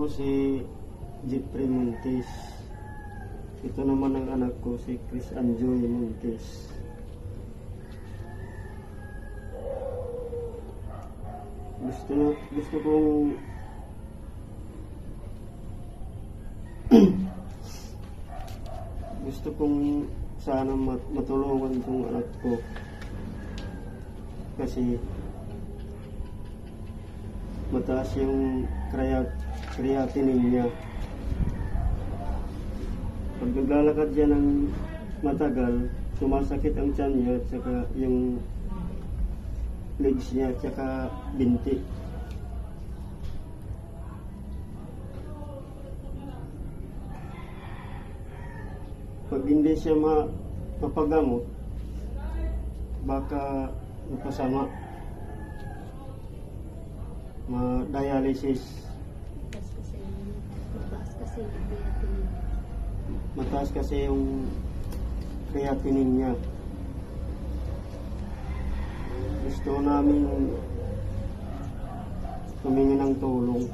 si Jeffrey Montes. Ito naman ang anak ko, si Chris Anjoy Montes. Gusto kong gusto kong sana matulungan itong anak ko kasi mataas yung creatinine niya. Pag naglalakad siya ng matagal, sumasakit ang tiyan niya at saka yung legs niya at saka binti. Pag hindi siya mapagamot, baka mapasama, ma-dialysis. Mataas kasi yung creatinine niya. Gusto namin humingi ng tulong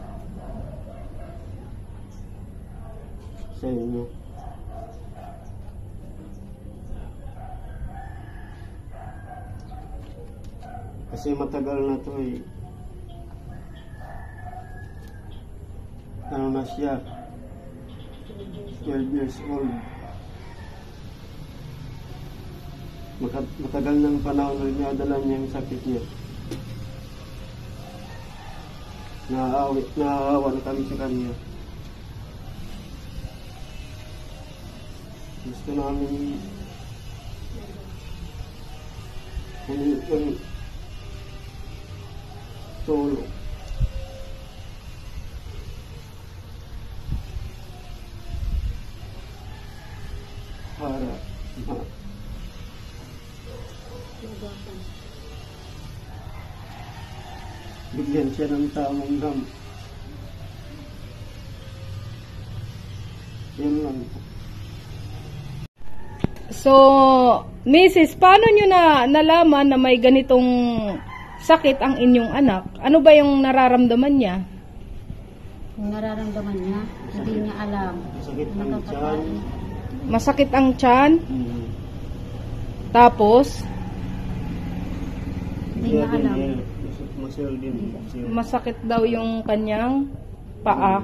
sa inyo. Kasi matagal na to eh. Ano na siya? 12 years old. Matagal ng panahon na dinadala niya yung sakit niya. Naaawa na kami sa kanya. Gusto namin yung tulong. Para bigyan siya ng tamang gamot. Yan lang. So, Mrs., paano nyo nalaman na may ganitong sakit ang inyong anak? Ano ba yung nararamdaman niya? Yung nararamdaman niya, hindi niya alam. Masakit ang tiyan. Masakit ang tiyan. Tapos, Hindi niya alam. masakit daw yung kanyang paa,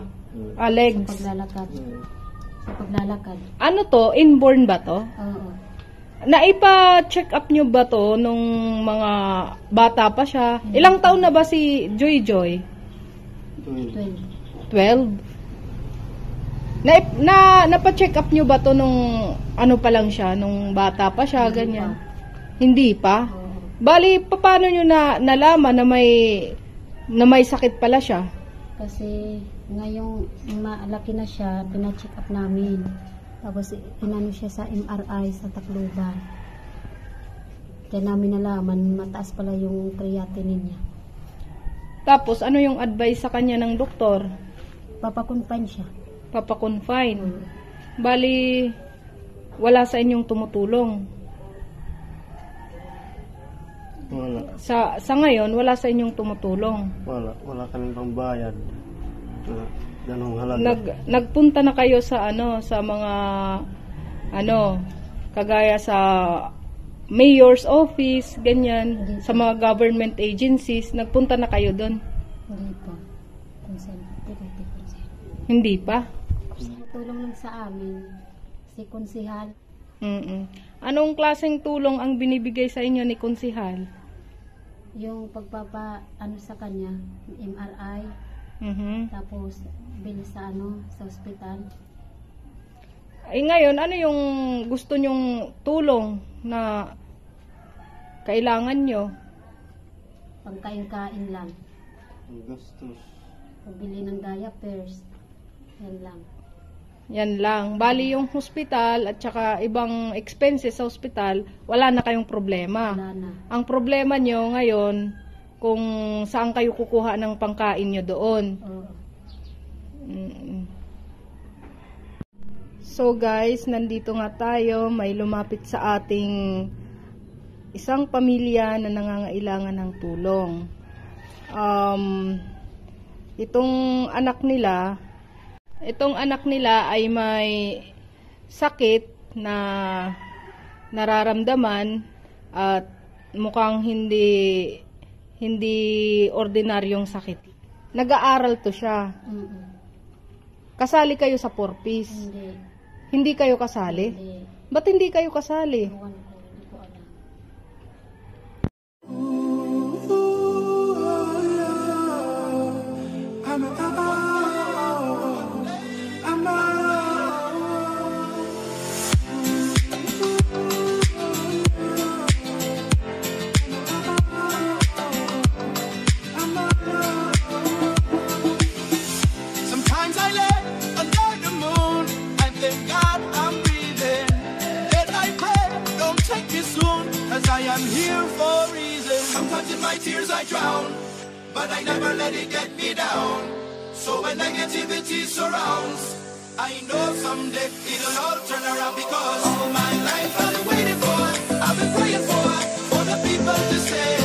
legs. Sa paglalakad. Ano to? Inborn ba to? Oo. Naipa-check up nyo ba to nung mga bata pa siya? Ilang taon na ba si Joy Joy? 12. 12? Napa-check up nyo ba to nung ano pa lang siya, nung bata pa siya, ganyan? Hindi pa? Bali, paano nyo nalaman na may sakit pala siya? Kasi ngayong malaki na siya, pina-check up namin. Tapos inano siya sa MRI sa Tacloban. Kaya namin nalaman, mataas pala yung creatinine niya. Tapos, ano yung advice sa kanya ng doktor? Papakonfine siya. Papakonfine. Bali, wala sa inyong tumutulong. Wala. Sa ngayon, wala sa inyong tumutulong. Wala kaming pambayad. Ganong halaga. Nagpunta na kayo sa sa mga kagaya sa mayor's office, ganyan, sa mga government agencies, nagpunta na kayo doon? Hindi pa. Hindi pa? Tulong lang sa amin, si konsihal. Anong klaseng tulong ang binibigay sa inyo ni konsihal? Yung sa kanya, MRI, tapos bill sa sa ospital. Ngayon, ano yung gusto nyong tulong na kailangan nyo? Pagkain-kain lang. Gastos. Pabili ng diapers. Yan lang. Yan lang. Bali yung hospital at saka ibang expenses sa hospital, wala na kayong problema. Wala na. Ang problema nyo ngayon, kung saan kayo kukuha ng pangkain nyo doon. So guys, nandito nga tayo, may lumapit sa ating isang pamilya na nangangailangan ng tulong. Itong anak nila, itong anak nila ay may sakit na nararamdaman at mukhang hindi ordinaryong sakit. Nag-aaral to siya. Mm-mm. Kasali kayo sa Porpis. Hindi. Hindi kayo kasali? Hindi. Ba't hindi kayo kasali? Ewan ko, hindi ko alam. Sometimes I lay under the moon and thank God I'm breathing. Then I pray, don't take me soon, as I am here for a reason. Sometimes in my tears I drown, but I never let it get me down. So when negativity surrounds, I know someday it'll all turn around, because all my life I've been waiting for, I've been praying for the people to say